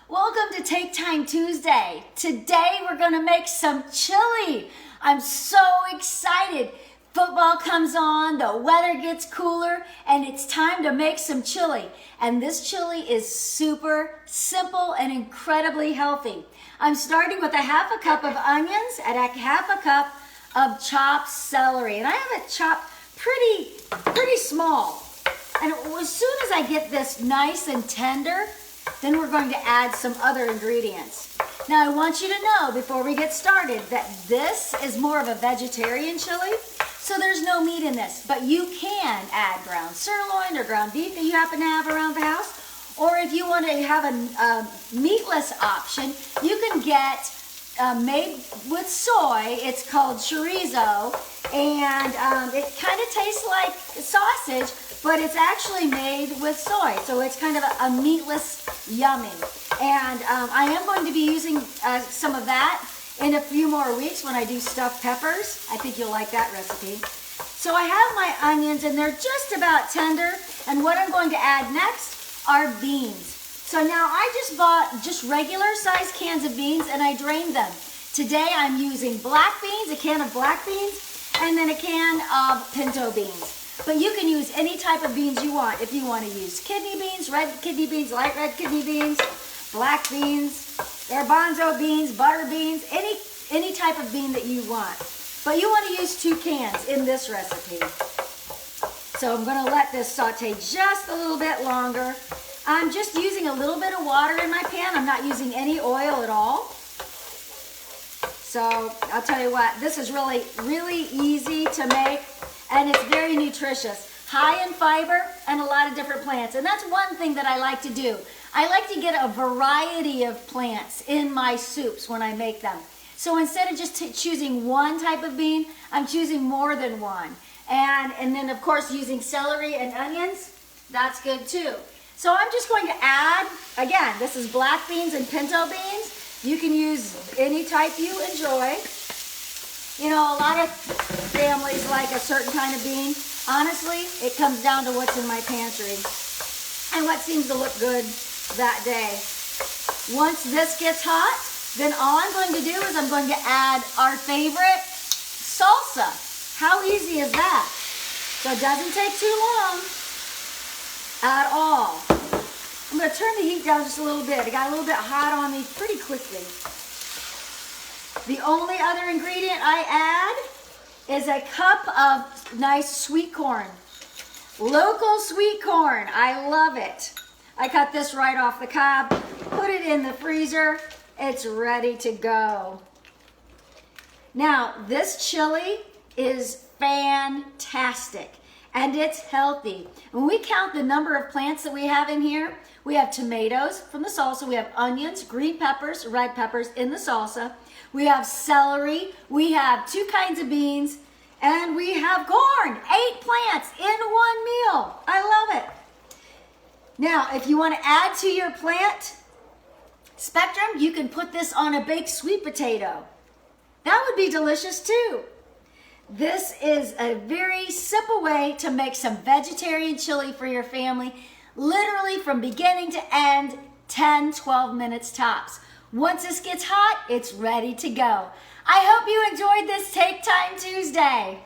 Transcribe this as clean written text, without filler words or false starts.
Welcome to Take Time Tuesday. Today we're going to make some chili. I'm so excited. Football comes on, the weather gets cooler, and it's time to make some chili. And this chili is super simple and incredibly healthy. I'm starting with a half a cup of onions and a half a cup of chopped celery. And I have it chopped pretty small. And as soon as I get this nice and tender, then we're going to add some other ingredients. Now I want you to know before we get started that this is more of a vegetarian chili, so there's no meat in this, but you can add ground sirloin or ground beef that you happen to have around the house, or if you want to have a meatless option, you can get made with soy. It's called chorizo, and it kind of tastes like sausage, but it's actually made with soy, so it's kind of a meatless yummy. And I am going to be using some of that in a few more weeks when I do stuffed peppers. I think you'll like that recipe. So I have my onions, and they're just about tender, and what I'm going to add next are beans. So now I just bought just regular sized cans of beans, and I drained them. Today I'm using black beans, a can of black beans, and then a can of pinto beans. But you can use any type of beans you want. If you want to use kidney beans, red kidney beans, light red kidney beans, black beans, garbanzo beans, butter beans, any type of bean that you want. But you want to use 2 cans in this recipe. So I'm going to let this saute just a little bit longer. I'm just using a little bit of water in my pan. I'm not using any oil at all. So I'll tell you what, this is really easy to make, and it's very nutritious. High in fiber and a lot of different plants. And that's one thing that I like to do. I like to get a variety of plants in my soups when I make them. So instead of just choosing one type of bean, I'm choosing more than one. And then of course using celery and onions, that's good too. So I'm just going to add, again, this is black beans and pinto beans. You can use any type you enjoy. You know, a lot of families like a certain kind of bean. Honestly, it comes down to what's in my pantry and what seems to look good that day. Once this gets hot, then all I'm going to do is I'm going to add our favorite salsa. How easy is that? So it doesn't take too long at all. I'm going to turn the heat down just a little bit. It got a little bit hot on me pretty quickly. The only other ingredient I add is a cup of nice sweet corn. Local sweet corn. I love it. I cut this right off the cob, put it in the freezer. It's ready to go. Now, this chili is fantastic and it's healthy. When we count the number of plants that we have in here, we have tomatoes from the salsa, we have onions, green peppers, red peppers in the salsa, we have celery, we have 2 kinds of beans, and we have corn, 8 plants in one meal. I love it. Now, if you want to add to your plant spectrum, you can put this on a baked sweet potato. That would be delicious too. This is a very simple way to make some vegetarian chili for your family, literally from beginning to end, 10, 12 minutes tops. Once this gets hot, it's ready to go. I hope you enjoyed this Take Time Tuesday.